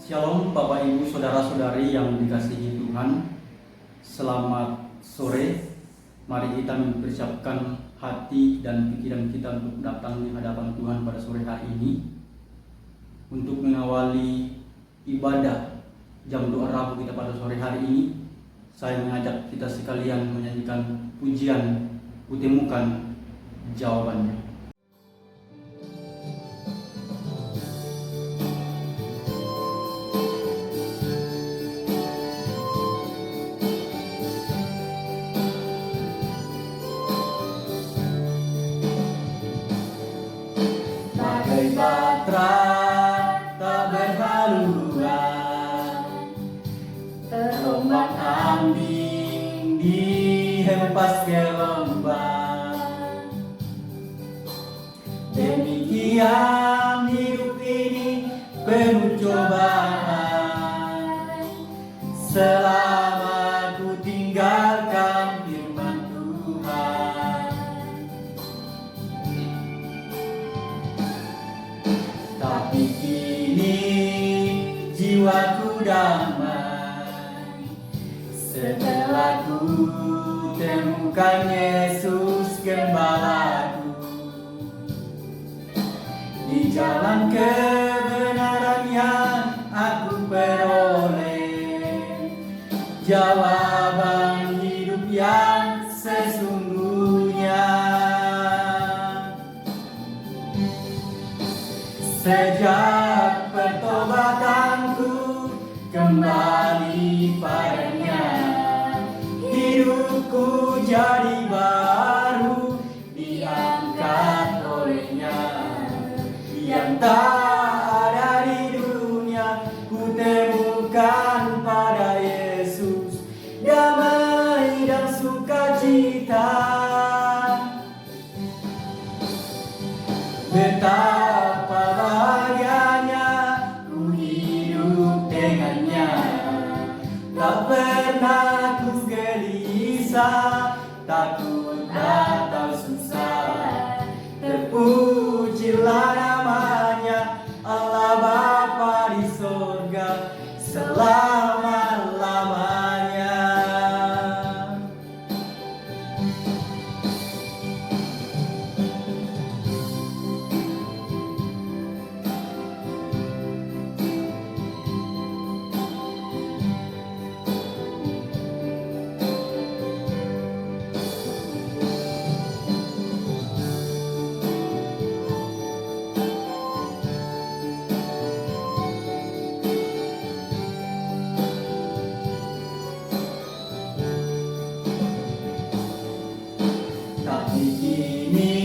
Shalom Bapak Ibu Saudara-saudari yang dikasihi Tuhan. Selamat sore. Mari kita mempersiapkan hati dan pikiran kita untuk datang di hadapan Tuhan pada sore hari ini, untuk mengawali ibadah jam doa Rabu kita pada sore hari ini. Saya mengajak kita sekalian menyanyikan pujian Kutemukan Jawabannya. Batra tak berhaluan, terombang ambing dihempas gelombang. Demikian hidup ini penuh cobaan, selama ku tinggalkan firman Tuhan. Tapi kini jiwaku damai, setelah ku temukan Yesus Gembalaku. Di jalan kebenaran yang aku peroleh, jawaban hidup yang sesungguhnya. Sejak pertobatanku kembali padanya, hidupku jadi baru, diangkat olehnya. Yang tak ada di dunia ku temukan pada Yesus, damai dan sukacita. Betapa bahagianya ku hidup dengannya, tak pernah ku gelisah, takut atau susah. Terpujilah namanya, Allah Bapa di sorga selama-lamanya. Tapi kini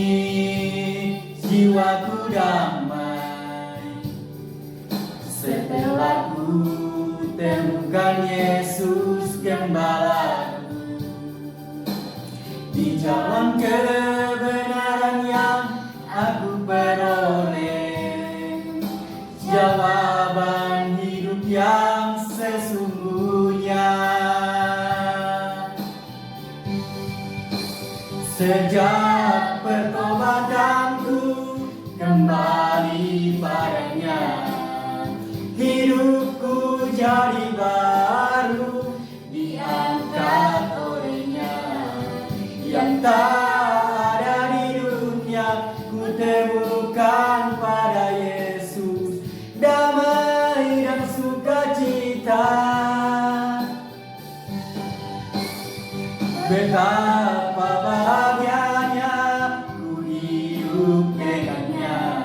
jiwaku damai, setelah ku temukan Yesus Gembalaku. Di jalan kebenaran yang aku peroleh, jawaban hidup yang sesungguhnya. Sejak pertobatanku kembali padanya, hidupku jadi baru, diangkat olehnya. Yang tak ada di dunia ku temukan pada Yesus, damai dan sukacita. Betapa bahagianya ku hidup dengannya,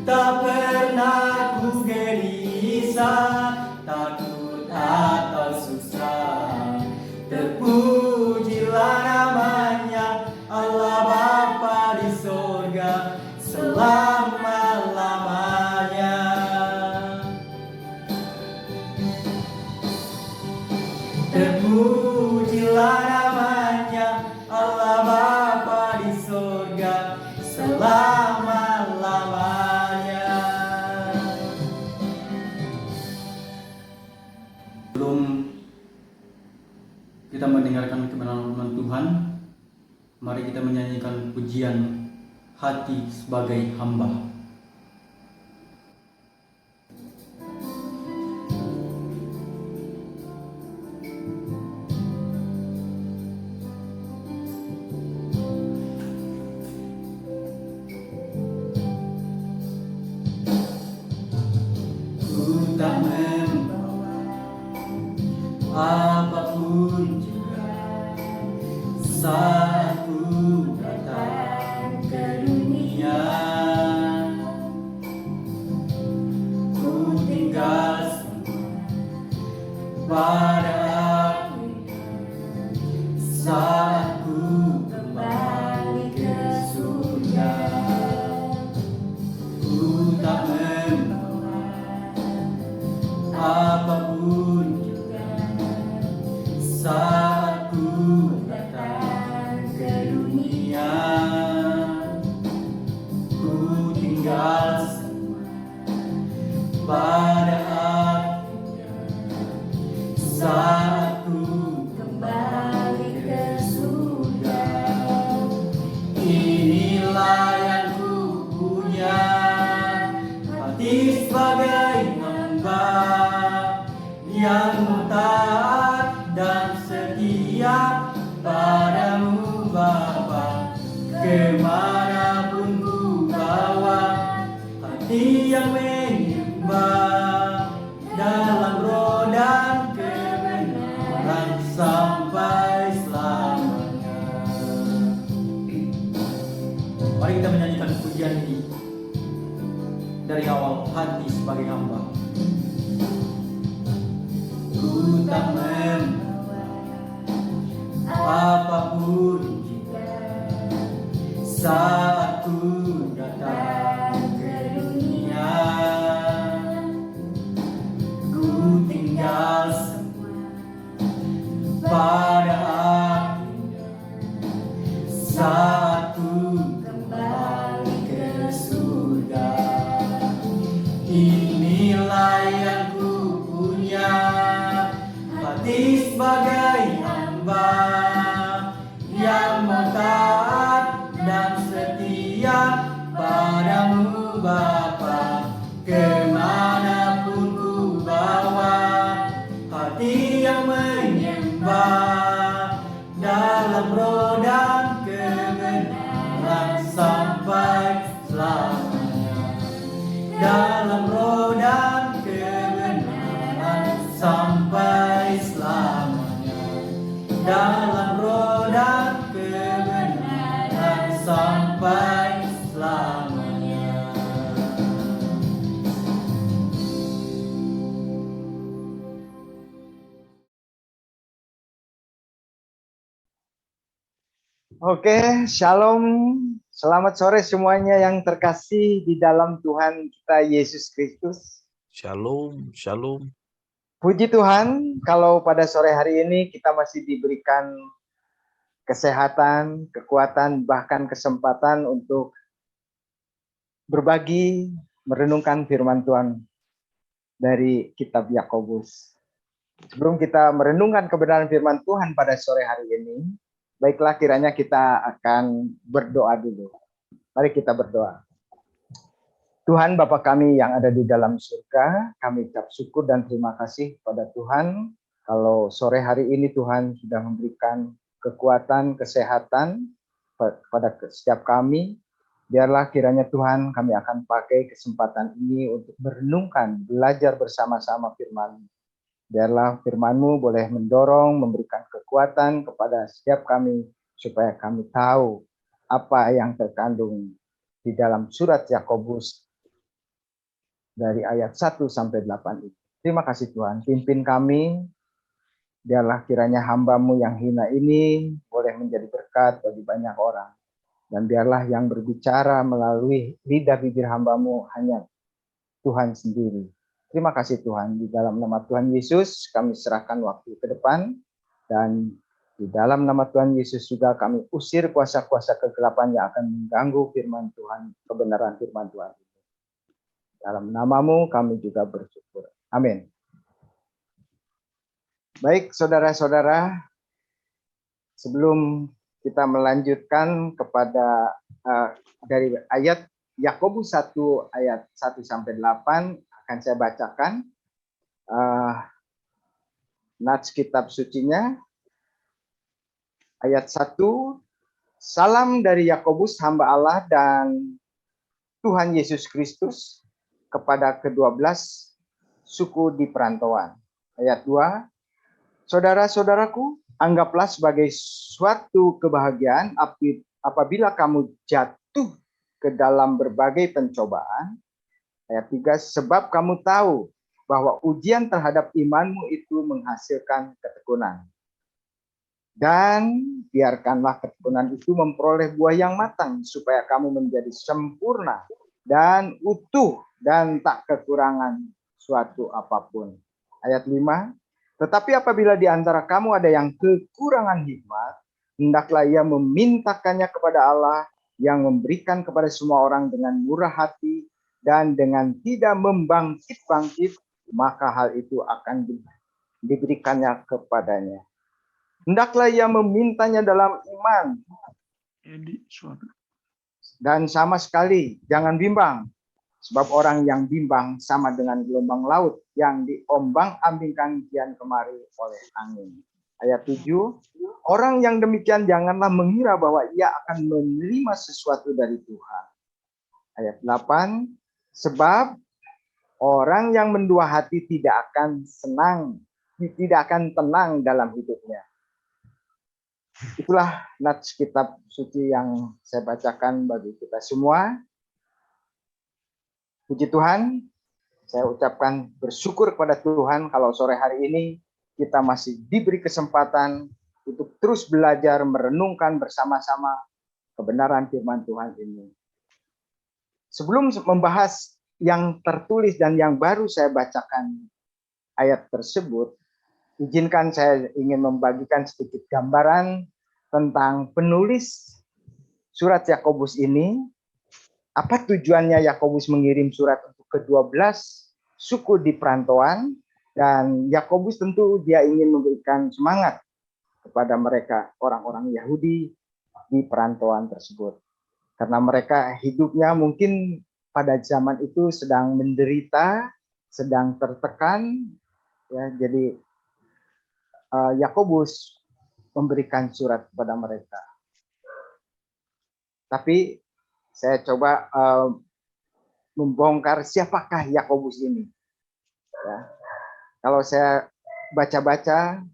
tak pernah ku gelisah, takut atau susah. Terpujilah namanya, Allah Bapa di sorga selama-lamanya. Terpujilah namanya, Allah Bapa di sorga selama-lamanya. Sebelum kita mendengarkan kebenaran firman Tuhan, mari kita menyanyikan pujian Hati Sebagai Hamba. saat ku datang ke dunia. Ku tinggal pada aku saat ku kembali ke surga. Ku tak membawa apapun juga saat ku datang ke dunia. Ku tinggal semua pada akhirnya saat ku kembali ke surga. Inilah yang ku punya, hati sebagai hamba yang taat dan setia padamu Bapa. Kemanapun ku bawa hati yang menyembah dalam roh dan kebenaran sampai selamanya. Mari kita menyanyikan pujian ini dari awal hati sebagai hamba. Ku tak membawa apapun juga saat ku datang ke dunia. Ku tinggal semua pada akhirnya saat ku kembali ke surga. Inilah yang ku punya, hati sebagai hamba yang taat dan setia padamu Bapa. Kemanapun ku bawa hati yang menyembah dalam roh dan kebenaran sampai selamanya. Dalam roh dan kebenaran sampai selamanya. Dalam roh dan kebenaran sampai selamanya. Oke, shalom. Selamat sore semuanya yang terkasih di dalam Tuhan kita Yesus Kristus. Shalom, shalom. Puji Tuhan, kalau pada sore hari ini kita masih diberikan kesehatan, kekuatan, bahkan kesempatan untuk berbagi, merenungkan firman Tuhan dari kitab Yakobus. Sebelum kita merenungkan kebenaran firman Tuhan pada sore hari ini, baiklah kiranya kita akan berdoa dulu. Mari kita berdoa. Tuhan Bapa kami yang ada di dalam surga, kami ucap syukur dan terima kasih kepada Tuhan. Kalau sore hari ini Tuhan sudah memberikan kekuatan, kesehatan pada setiap kami, biarlah kiranya Tuhan kami akan pakai kesempatan ini untuk merenungkan, belajar bersama-sama firman-Mu. Biarlah firman-Mu boleh mendorong, memberikan kekuatan kepada setiap kami, supaya kami tahu apa yang terkandung di dalam surat Yakobus dari ayat 1 sampai 8 itu. Terima kasih Tuhan, pimpin kami, biarlah kiranya hamba-Mu yang hina ini boleh menjadi berkat bagi banyak orang. Dan biarlah yang berbicara melalui lidah bibir hamba-Mu hanya Tuhan sendiri. Terima kasih Tuhan, di dalam nama Tuhan Yesus kami serahkan waktu ke depan, dan di dalam nama Tuhan Yesus juga kami usir kuasa-kuasa kegelapan yang akan mengganggu firman Tuhan, kebenaran firman Tuhan. Dalam nama-Mu kami juga bersyukur. Amin. Baik saudara-saudara, sebelum kita melanjutkan kepada dari ayat Yakobus 1 ayat 1 sampai 8 akan saya bacakan nats kitab sucinya. Ayat 1, salam dari Yakobus hamba Allah dan Tuhan Yesus Kristus kepada ke-12 suku di perantauan. Ayat 2, saudara-saudaraku, Anggaplah sebagai suatu kebahagiaan apabila kamu jatuh ke dalam berbagai pencobaan. Ayat 3, sebab kamu tahu bahwa ujian terhadap imanmu itu menghasilkan ketekunan. Dan biarkanlah ketekunan itu memperoleh buah yang matang, supaya kamu menjadi sempurna dan utuh dan tak kekurangan suatu apapun. Ayat 5, tetapi apabila di antara kamu ada yang kekurangan hikmat, hendaklah ia memintakannya kepada Allah yang memberikan kepada semua orang dengan murah hati dan dengan tidak membangkit-bangkit, maka hal itu akan diberikannya kepadanya. Hendaklah ia memintanya dalam iman dan sama sekali jangan bimbang. Sebab orang yang bimbang sama dengan gelombang laut yang diombang-ambingkan kian kemari oleh angin. Ayat 7, orang yang demikian janganlah mengira bahwa ia akan menerima sesuatu dari Tuhan. Ayat 8, sebab orang yang mendua hati tidak akan tenang dalam hidupnya. Itulah nats kitab suci yang saya bacakan bagi kita semua. Puji Tuhan, saya ucapkan bersyukur kepada Tuhan kalau sore hari ini kita masih diberi kesempatan untuk terus belajar merenungkan bersama-sama kebenaran firman Tuhan ini. Sebelum membahas yang tertulis dan yang baru saya bacakan ayat tersebut, izinkan saya ingin membagikan sedikit gambaran tentang penulis surat Yakobus ini. Apa tujuannya Yakobus mengirim surat untuk ke-12 suku di perantauan, dan Yakobus tentu dia ingin memberikan semangat kepada mereka orang-orang Yahudi di perantauan tersebut. Karena mereka hidupnya mungkin pada zaman itu sedang menderita, sedang tertekan, ya, jadi Yakobus memberikan surat kepada mereka. Tapi saya coba membongkar siapakah Yakobus ini. Ya. Kalau saya baca-baca,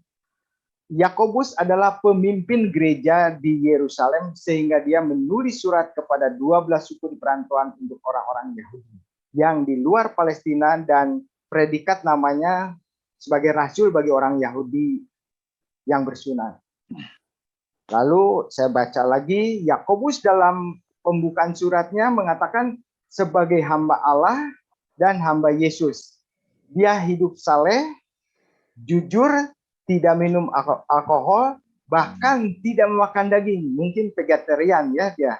Yakobus adalah pemimpin gereja di Yerusalem sehingga dia menulis surat kepada 12 suku di perantauan untuk orang-orang Yahudi yang di luar Palestina, dan predikat namanya sebagai rasul bagi orang Yahudi yang bersunat. Lalu saya baca lagi, Yakobus dalam pembukaan suratnya mengatakan sebagai hamba Allah dan hamba Yesus. Dia hidup saleh, jujur, tidak minum alkohol, bahkan tidak memakan daging. Mungkin vegetarian ya dia.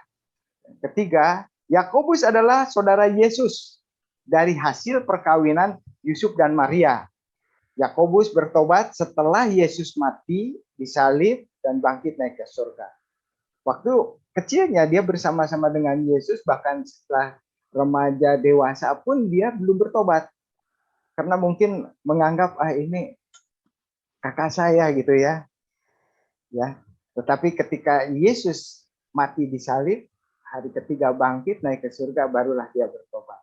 Ketiga, Yakobus adalah saudara Yesus dari hasil perkawinan Yusuf dan Maria. Yakobus bertobat setelah Yesus mati, disalib, dan bangkit naik ke surga. Waktu kecilnya dia bersama-sama dengan Yesus, bahkan setelah remaja dewasa pun dia belum bertobat. Karena mungkin menganggap ini kakak saya gitu ya. Ya. Tetapi ketika Yesus mati disalib, hari ketiga bangkit naik ke surga, barulah dia bertobat.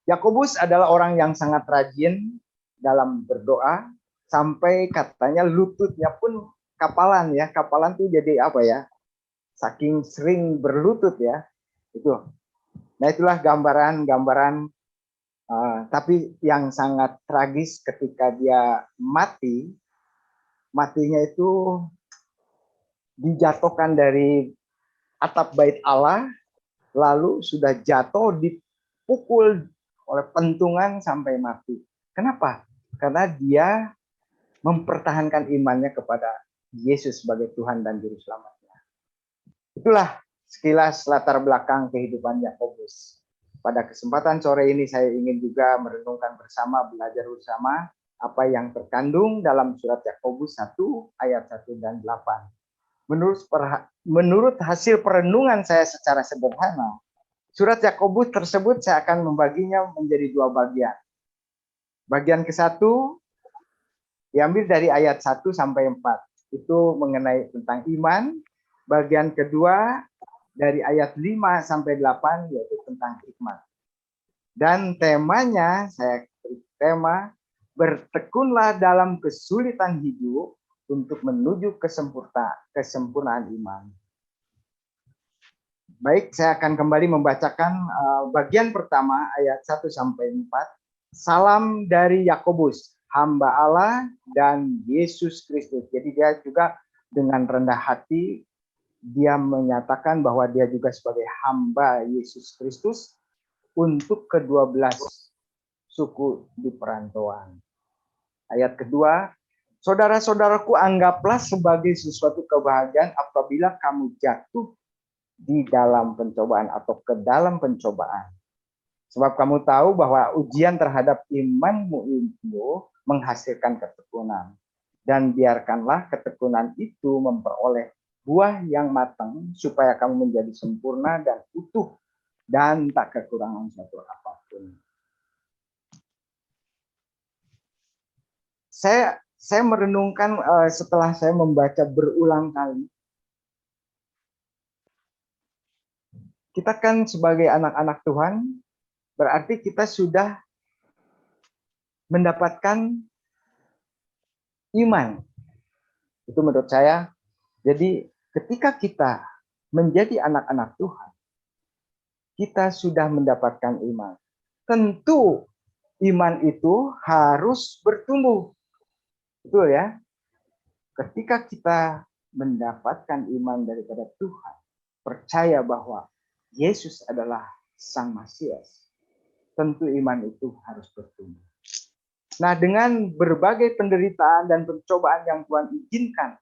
Yakobus adalah orang yang sangat rajin dalam berdoa, sampai katanya lututnya pun kapalan ya. Kapalan tuh jadi apa ya? Saking sering berlutut ya. Itu. Nah, itulah gambaran. Tapi yang sangat tragis ketika dia matinya itu dijatuhkan dari atap bait Allah, lalu sudah jatuh dipukul oleh pentungan sampai mati. Kenapa? Karena dia mempertahankan imannya kepada Yesus sebagai Tuhan dan Juru Selamatnya. Itulah sekilas latar belakang kehidupan Yakobus. Pada kesempatan sore ini saya ingin juga merenungkan bersama, belajar bersama apa yang terkandung dalam surat Yakobus 1 ayat 1 dan 8. Menurut hasil perenungan saya secara sederhana, surat Yakobus tersebut saya akan membaginya menjadi dua bagian. Bagian ke-1 diambil dari ayat 1 sampai 4. Itu mengenai tentang iman. Bagian kedua dari ayat 5 sampai 8 yaitu tentang hikmat. Dan temanya, saya beri tema, bertekunlah dalam kesulitan hidup untuk menuju kesempurnaan iman. Baik, saya akan kembali membacakan bagian pertama ayat 1 sampai 4. Salam dari Yakobus, hamba Allah dan Yesus Kristus. Jadi dia juga dengan rendah hati dia menyatakan bahwa dia juga sebagai hamba Yesus Kristus untuk ke-12 suku di perantauan. Ayat kedua, saudara-saudaraku, anggaplah sebagai sesuatu kebahagiaan apabila kamu jatuh di dalam pencobaan atau ke dalam pencobaan. Sebab kamu tahu bahwa ujian terhadap imanmu itu menghasilkan ketekunan. Dan biarkanlah ketekunan itu memperoleh buah yang matang supaya kamu menjadi sempurna dan utuh dan tak kekurangan suatu apapun. Saya merenungkan setelah saya membaca berulang kali. Kita kan sebagai anak-anak Tuhan, berarti kita sudah mendapatkan iman. Itu menurut saya. Jadi ketika kita menjadi anak-anak Tuhan, kita sudah mendapatkan iman. Tentu iman itu harus bertumbuh. Betul ya? Ketika kita mendapatkan iman daripada Tuhan, percaya bahwa Yesus adalah Sang Mesias, tentu iman itu harus bertumbuh. Nah, dengan berbagai penderitaan dan pencobaan yang Tuhan izinkan,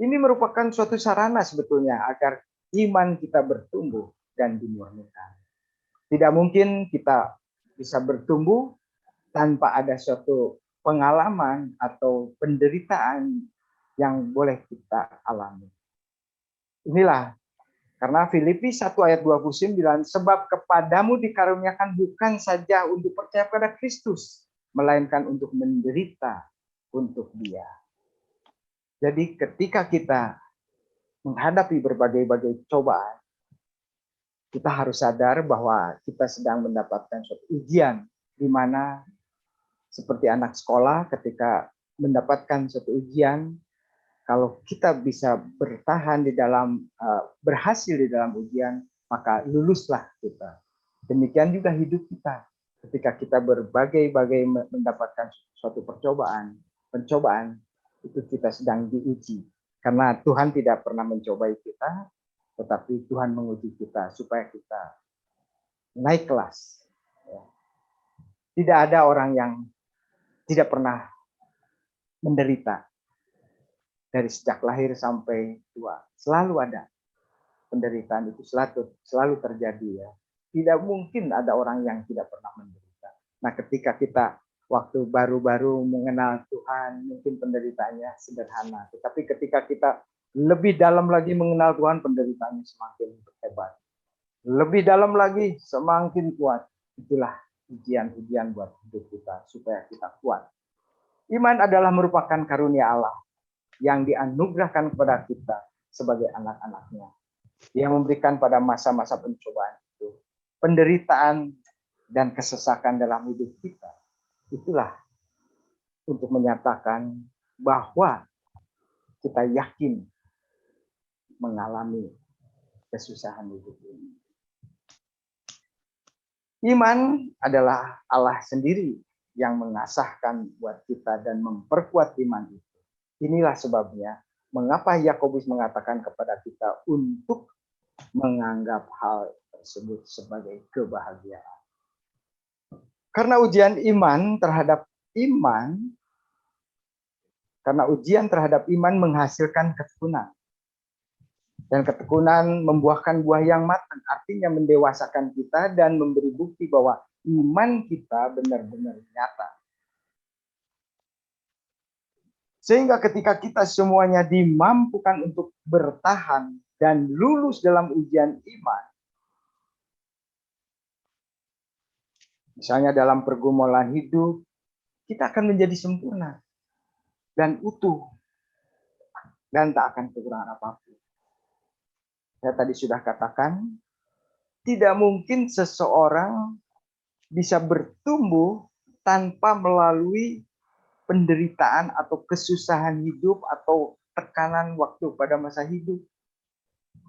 ini merupakan suatu sarana sebetulnya agar iman kita bertumbuh dan dimurnikan. Tidak mungkin kita bisa bertumbuh tanpa ada suatu pengalaman atau penderitaan yang boleh kita alami. Inilah karena Filipi 1 ayat 29, sebab kepadamu dikaruniakan bukan saja untuk percaya pada Kristus, melainkan untuk menderita untuk Dia. Jadi ketika kita menghadapi berbagai cobaan, kita harus sadar bahwa kita sedang mendapatkan suatu ujian, di mana seperti anak sekolah ketika mendapatkan suatu ujian, kalau kita bisa bertahan di dalam, berhasil di dalam ujian, maka luluslah kita. Demikian juga hidup kita. Ketika kita berbagai mendapatkan suatu pencobaan, itu kita sedang diuji. Karena Tuhan tidak pernah mencobai kita, tetapi Tuhan menguji kita supaya kita naik kelas. Tidak ada orang yang tidak pernah menderita. Dari sejak lahir sampai tua, selalu ada penderitaan itu selalu terjadi ya. Tidak mungkin ada orang yang tidak pernah menderita. Nah, ketika kita waktu baru-baru mengenal Tuhan, mungkin penderitaannya sederhana. Tetapi ketika kita lebih dalam lagi mengenal Tuhan, penderitaannya semakin hebat. Lebih dalam lagi, semakin kuat. Itulah ujian-ujian buat hidup kita, supaya kita kuat. Iman adalah merupakan karunia Allah yang dianugerahkan kepada kita sebagai anak-anaknya. Yang memberikan pada masa-masa pencobaan itu, penderitaan dan kesesakan dalam hidup kita. Itulah untuk menyatakan bahwa kita yakin mengalami kesusahan hidup ini. Iman adalah Allah sendiri yang mengasahkan buat kita dan memperkuat iman itu. Inilah sebabnya mengapa Yakobus mengatakan kepada kita untuk menganggap hal tersebut sebagai kebahagiaan. Karena ujian terhadap iman menghasilkan ketekunan. Dan ketekunan membuahkan buah yang matang, artinya mendewasakan kita dan memberi bukti bahwa iman kita benar-benar nyata. Sehingga ketika kita semuanya dimampukan untuk bertahan dan lulus dalam ujian iman, misalnya dalam pergumulan hidup, kita akan menjadi sempurna dan utuh dan tak akan kekurangan apapun. Saya tadi sudah katakan, tidak mungkin seseorang bisa bertumbuh tanpa melalui penderitaan atau kesusahan hidup atau tekanan waktu pada masa hidup,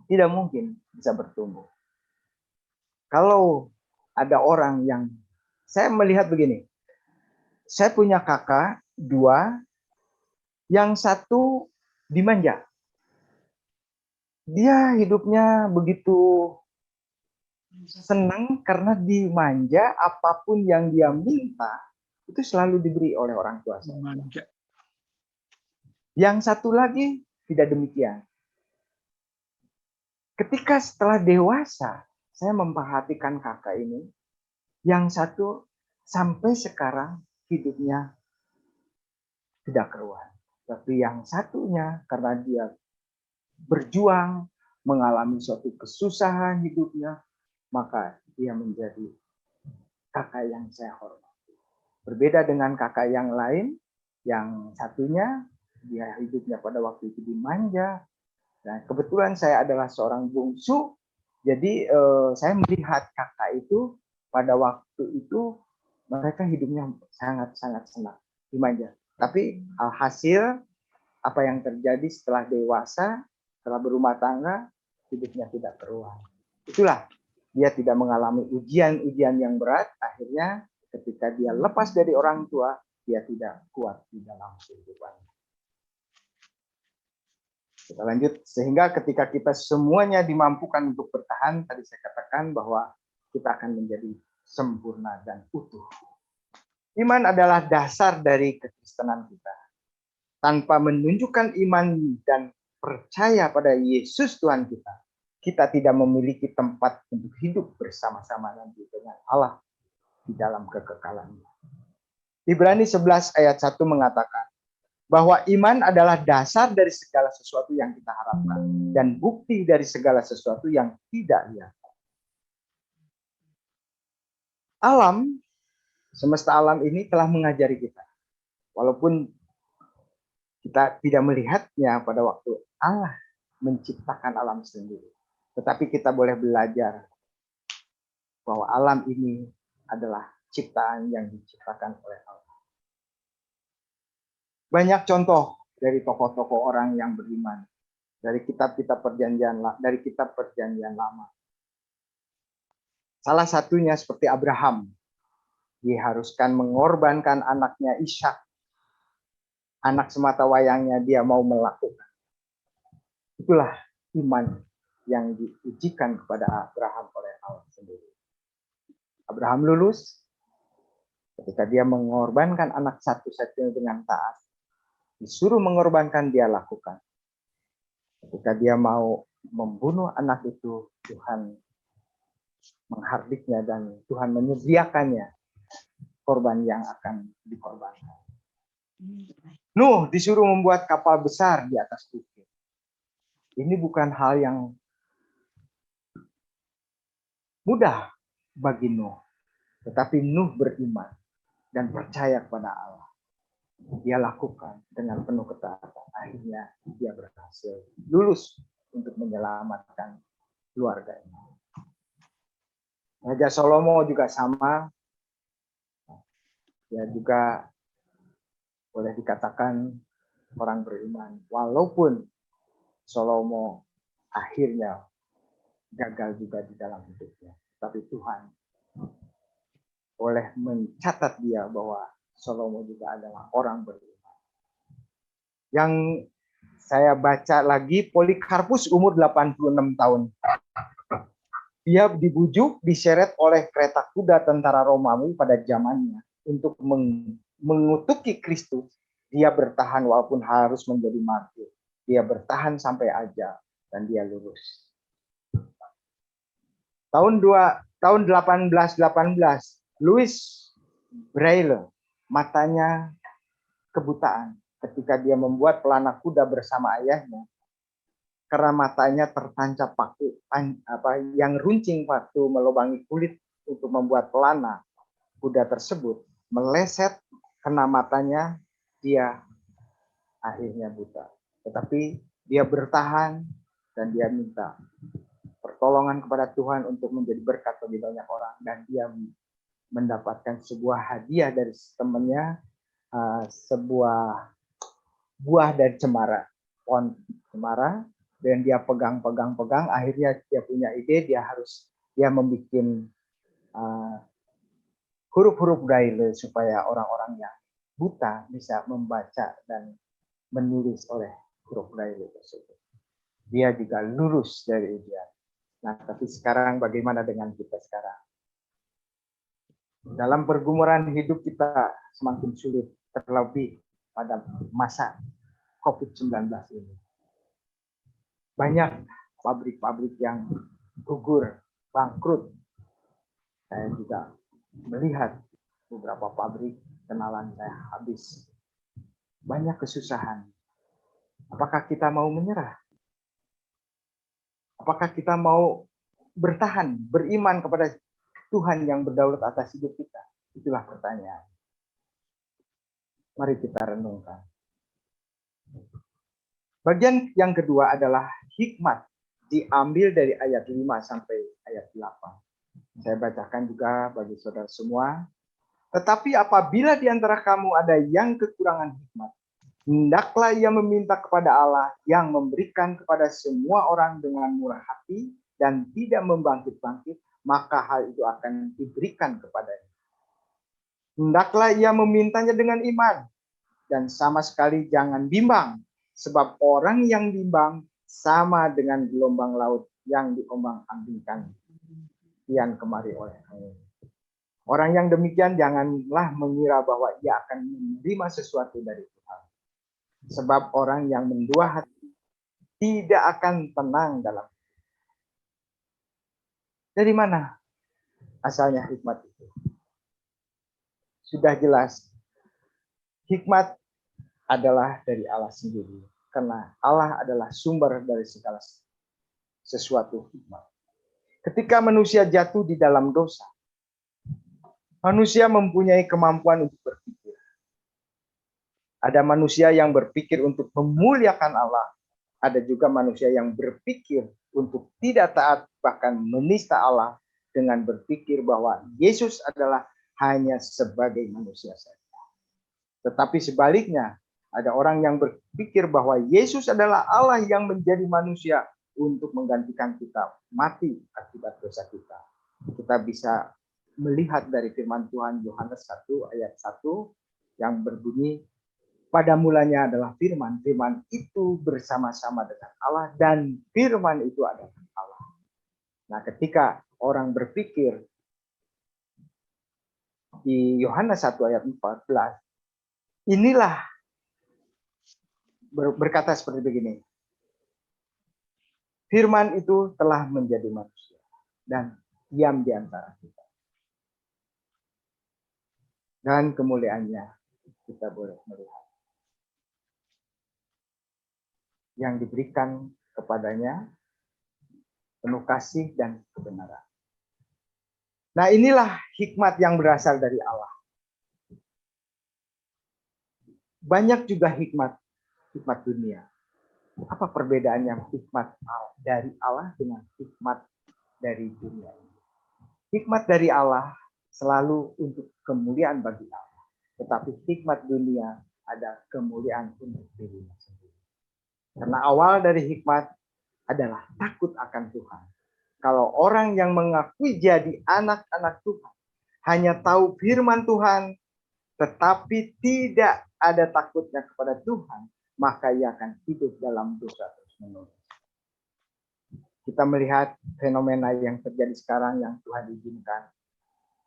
tidak mungkin bisa bertumbuh. Kalau ada orang yang, saya melihat begini, saya punya kakak dua, yang satu dimanja. Dia hidupnya begitu senang karena dimanja, apapun yang dia minta itu selalu diberi oleh orang tua saya. Yang satu lagi tidak demikian. Ketika setelah dewasa, saya memperhatikan kakak ini, yang satu sampai sekarang hidupnya tidak keruan. Tapi yang satunya karena dia berjuang, mengalami suatu kesusahan hidupnya, maka dia menjadi kakak yang saya hormati. Berbeda dengan kakak yang lain, yang satunya dia hidupnya pada waktu itu dimanja. Nah, kebetulan saya adalah seorang bungsu, jadi saya melihat kakak itu pada waktu itu mereka hidupnya sangat-sangat senang, dimanja. Tapi alhasil apa yang terjadi setelah dewasa, setelah berumah tangga, hidupnya tidak keruan. Itulah, dia tidak mengalami ujian-ujian yang berat, akhirnya ketika dia lepas dari orang tua, dia tidak kuat di dalam kehidupan. Kita lanjut, sehingga ketika kita semuanya dimampukan untuk bertahan, tadi saya katakan bahwa kita akan menjadi sempurna dan utuh. Iman adalah dasar dari kekristenan kita. Tanpa menunjukkan iman dan percaya pada Yesus Tuhan kita, kita tidak memiliki tempat untuk hidup bersama-sama nanti dengan Allah di dalam kekekalannya. Ibrani 11 ayat 1 mengatakan, bahwa iman adalah dasar dari segala sesuatu yang kita harapkan dan bukti dari segala sesuatu yang tidak lihat. Alam, semesta alam ini telah mengajari kita. Walaupun kita tidak melihatnya pada waktu Allah menciptakan alam sendiri. Tetapi kita boleh belajar bahwa alam ini adalah ciptaan yang diciptakan oleh Allah. Banyak contoh dari tokoh-tokoh orang yang beriman dari kitab-kitab perjanjian lama. Salah satunya seperti Abraham, diharuskan mengorbankan anaknya Ishak, anak semata wayangnya dia mau melakukan. Itulah iman yang diujikan kepada Abraham oleh Allah sendiri. Abraham lulus ketika dia mengorbankan anak satu-satunya dengan taat. Disuruh mengorbankan, dia lakukan. Ketika dia mau membunuh anak itu, Tuhan menghardiknya dan Tuhan menyediakannya korban yang akan dikorbankan. Nuh disuruh membuat kapal besar di atas bukit. Ini bukan hal yang mudah bagi Nuh. Tetapi Nuh beriman dan percaya kepada Allah. Dia lakukan dengan penuh ketaatan. Akhirnya dia berhasil lulus untuk menyelamatkan keluarganya. Raja Salomo juga sama. Dia juga boleh dikatakan orang beriman. Walaupun Salomo akhirnya gagal juga di dalam hidupnya. Tapi Tuhan boleh mencatat dia bahwa Salomo juga adalah orang beriman. Yang saya baca lagi, Polikarpus umur 86 tahun. Dia dibujuk, diseret oleh kereta kuda tentara Romawi pada zamannya untuk mengutuki Kristus. Dia bertahan walaupun harus menjadi martir. Dia bertahan sampai ajal dan dia lulus. Tahun 1818, Louis Braille matanya kebutaan ketika dia membuat pelana kuda bersama ayahnya, karena matanya tertancap paku yang runcing waktu melubangi kulit untuk membuat pelana kuda tersebut, meleset kena matanya, dia akhirnya buta. Tetapi dia bertahan dan dia minta pertolongan kepada Tuhan untuk menjadi berkat bagi banyak orang, dan dia mendapatkan sebuah hadiah dari temannya, sebuah buah dari cemara, pohon cemara, dan dia pegang, akhirnya dia punya ide, dia membuat huruf-huruf braille supaya orang-orang yang buta bisa membaca dan menulis oleh huruf braille tersebut. Dia juga lulus dari ujian. Nah, tapi sekarang bagaimana dengan kita sekarang? Dalam pergumulan hidup kita semakin sulit, terlebih pada masa COVID-19 ini. Banyak pabrik-pabrik yang gugur, bangkrut. Saya juga melihat beberapa pabrik kenalan saya habis. Banyak kesusahan. Apakah kita mau menyerah? Apakah kita mau bertahan, beriman kepada Tuhan yang berdaulat atas hidup kita? Itulah pertanyaan. Mari kita renungkan. Bagian yang kedua adalah hikmat, diambil dari ayat 5 sampai ayat 8. Saya bacakan juga bagi saudara semua. Tetapi apabila di antara kamu ada yang kekurangan hikmat, hendaklah ia meminta kepada Allah yang memberikan kepada semua orang dengan murah hati dan tidak membangkit-bangkit, maka hal itu akan diberikan kepadanya. Hendaklah ia memintanya dengan iman dan sama sekali jangan bimbang, sebab orang yang bimbang sama dengan gelombang laut yang diombang-ambingkan kian kemari oleh angin. Orang yang demikian janganlah mengira bahwa ia akan menerima sesuatu dari Tuhan. Sebab orang yang mendua hati tidak akan tenang dalam. Dari mana asalnya hikmat itu? Sudah jelas, hikmat adalah dari Allah sendiri. Karena Allah adalah sumber dari segala sesuatu hikmat. Ketika manusia jatuh di dalam dosa, manusia mempunyai kemampuan untuk berpikir. Ada manusia yang berpikir untuk memuliakan Allah. Ada juga manusia yang berpikir untuk tidak taat, bahkan menista Allah dengan berpikir bahwa Yesus adalah hanya sebagai manusia saja. Tetapi sebaliknya, ada orang yang berpikir bahwa Yesus adalah Allah yang menjadi manusia untuk menggantikan kita mati akibat dosa kita. Kita bisa melihat dari firman Tuhan Yohanes 1 ayat 1 yang berbunyi, pada mulanya adalah firman, firman itu bersama-sama dengan Allah dan firman itu adalah Allah. Nah, ketika orang berpikir di Yohanes 1 ayat 14, inilah berkata seperti begini. Firman itu telah menjadi manusia dan diam di antara kita. Dan kemuliaannya kita boleh melihat. Yang diberikan kepadanya penuh kasih dan kebenaran. Nah, inilah hikmat yang berasal dari Allah. Banyak juga hikmat dunia. Apa perbedaannya hikmat dari Allah dengan hikmat dari dunia ini? Hikmat dari Allah selalu untuk kemuliaan bagi Allah. Tetapi hikmat dunia ada kemuliaan untuk dirinya sendiri. Karena awal dari hikmat adalah takut akan Tuhan. Kalau orang yang mengakui jadi anak-anak Tuhan, hanya tahu firman Tuhan, tetapi tidak ada takutnya kepada Tuhan, maka ia akan hidup dalam dosa terus-menerus. Kita melihat fenomena yang terjadi sekarang yang Tuhan izinkan.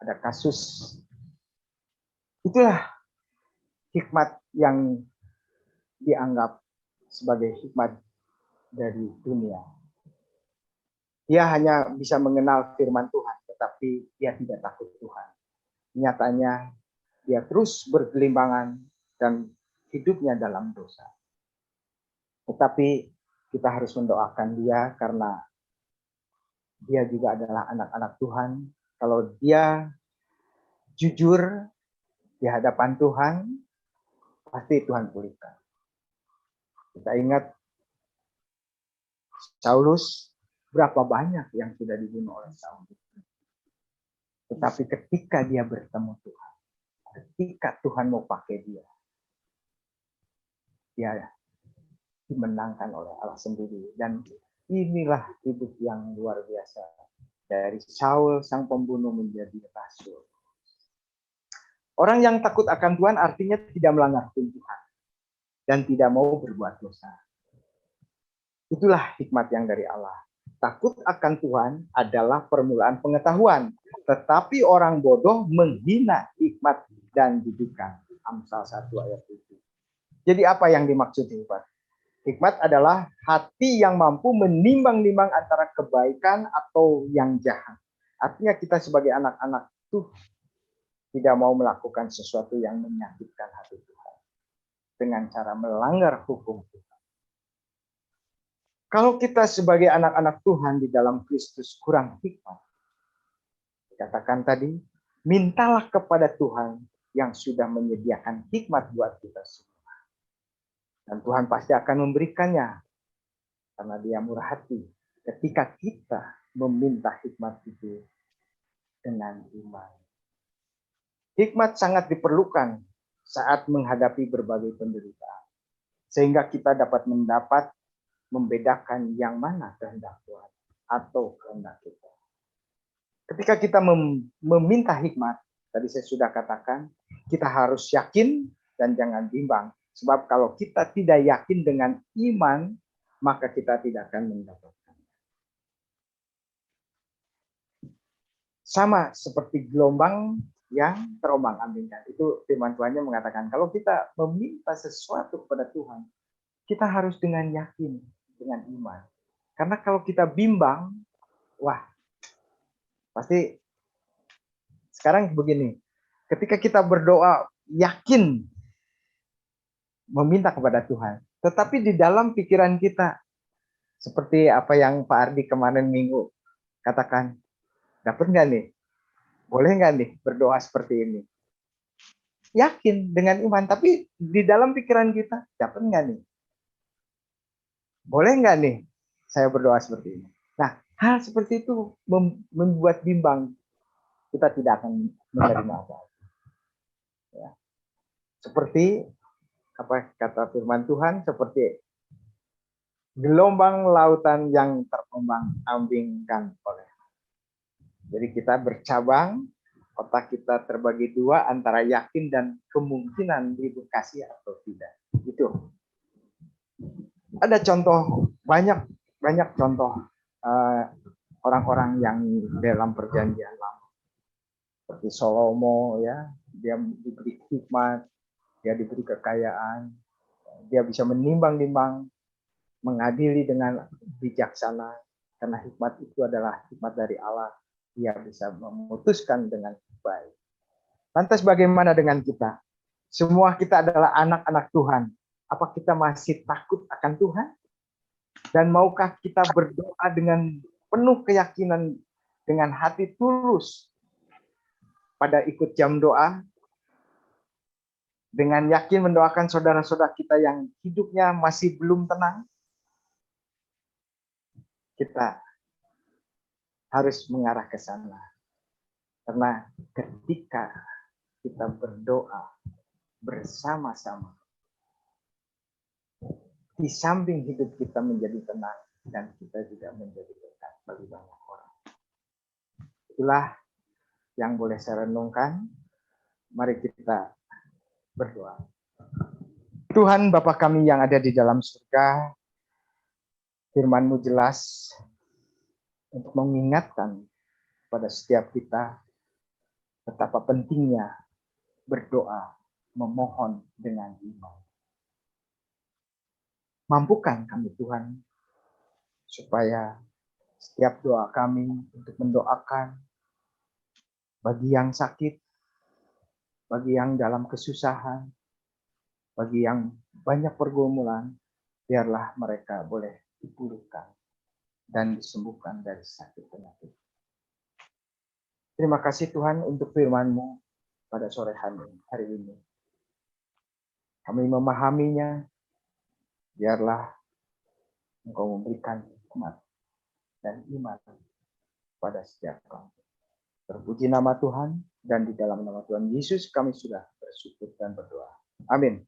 Ada kasus. Itulah hikmat yang dianggap sebagai hikmat dari dunia. Dia hanya bisa mengenal firman Tuhan, tetapi dia tidak takut Tuhan. Nyatanya dia terus bergelimbangan dan hidupnya dalam dosa. Tetapi kita harus mendoakan dia karena dia juga adalah anak-anak Tuhan. Kalau dia jujur di hadapan Tuhan, pasti Tuhan pulihkan. Kita ingat Saulus, berapa banyak yang sudah dibunuh oleh Saulus. Tetapi ketika dia bertemu Tuhan, ketika Tuhan mau pakai dia, dia dimenangkan oleh Allah sendiri. Dan inilah hidup yang luar biasa. Dari Saul sang pembunuh menjadi rasul. Orang yang takut akan Tuhan artinya tidak melanggar Tuhan dan tidak mau berbuat dosa. Itulah hikmat yang dari Allah. Takut akan Tuhan adalah permulaan pengetahuan, tetapi orang bodoh menghina hikmat dan didikan. Amsal 1 ayat 7. Jadi apa yang dimaksud hikmat? Hikmat adalah hati yang mampu menimbang-nimbang antara kebaikan atau yang jahat. Artinya kita sebagai anak-anak Tuhan tidak mau melakukan sesuatu yang menyakitkan hati Tuhan dengan cara melanggar hukum Tuhan. Kalau kita sebagai anak-anak Tuhan di dalam Kristus kurang hikmat, dikatakan tadi, mintalah kepada Tuhan yang sudah menyediakan hikmat buat kita semua. Dan Tuhan pasti akan memberikannya karena Dia murah hati ketika kita meminta hikmat itu dengan iman. Hikmat sangat diperlukan saat menghadapi berbagai penderitaan. Sehingga kita dapat membedakan yang mana kehendak Tuhan atau kehendak kita. Ketika kita meminta hikmat, tadi saya sudah katakan, kita harus yakin dan jangan bimbang. Sebab kalau kita tidak yakin dengan iman, maka kita tidak akan mendapatkan. Sama seperti gelombang yang terombang-ambingkan. Itu firman Tuhannya mengatakan, kalau kita meminta sesuatu kepada Tuhan, kita harus dengan yakin, dengan iman. Karena kalau kita bimbang, wah, pasti sekarang begini, ketika kita berdoa, yakin meminta kepada Tuhan. Tetapi di dalam pikiran kita, seperti apa yang Pak Ardi kemarin minggu katakan, dapat nggak nih? Boleh nggak nih berdoa seperti ini? Yakin dengan iman, tapi di dalam pikiran kita, dapat nggak nih? Boleh nggak nih saya berdoa seperti ini? Nah, hal seperti itu membuat bimbang. Kita tidak akan menerima apa-apa. Ya. Seperti apa kata firman Tuhan, seperti gelombang lautan yang terombang-ambingkan oleh. Jadi kita bercabang, otak kita terbagi dua antara yakin dan kemungkinan diberkati atau tidak. Itu. Ada contoh, banyak contoh orang-orang yang dalam perjanjian lama. Seperti Salomo, ya, dia diberi hikmat, dia diberi kekayaan, dia bisa menimbang-nimbang, mengadili dengan bijaksana, karena hikmat itu adalah hikmat dari Allah. Dia bisa memutuskan dengan baik. Lantas bagaimana dengan kita? Semua kita adalah anak-anak Tuhan. Apa kita masih takut akan Tuhan? Dan maukah kita berdoa dengan penuh keyakinan, dengan hati tulus pada ikut jam doa, dengan yakin mendoakan saudara-saudara kita yang hidupnya masih belum tenang? Kita harus mengarah ke sana. Karena ketika kita berdoa bersama-sama, di samping hidup kita menjadi tenang, dan kita juga menjadi berkat bagi banyak orang. Itulah yang boleh saya renungkan. Mari kita berdoa. Tuhan Bapa kami yang ada di dalam surga, firman-Mu jelas untuk mengingatkan pada setiap kita betapa pentingnya berdoa, memohon dengan iman. Mampukan kami Tuhan, supaya setiap doa kami untuk mendoakan bagi yang sakit, bagi yang dalam kesusahan, bagi yang banyak pergumulan, biarlah mereka boleh dipulihkan dan disembuhkan dari sakit penyakit. Terima kasih Tuhan untuk firman-Mu pada sore hari ini. Kami memahaminya, biarlah Engkau memberikan hikmat dan iman pada setiap kami. Terpuji nama Tuhan, dan di dalam nama Tuhan Yesus kami sudah bersyukur dan berdoa. Amin.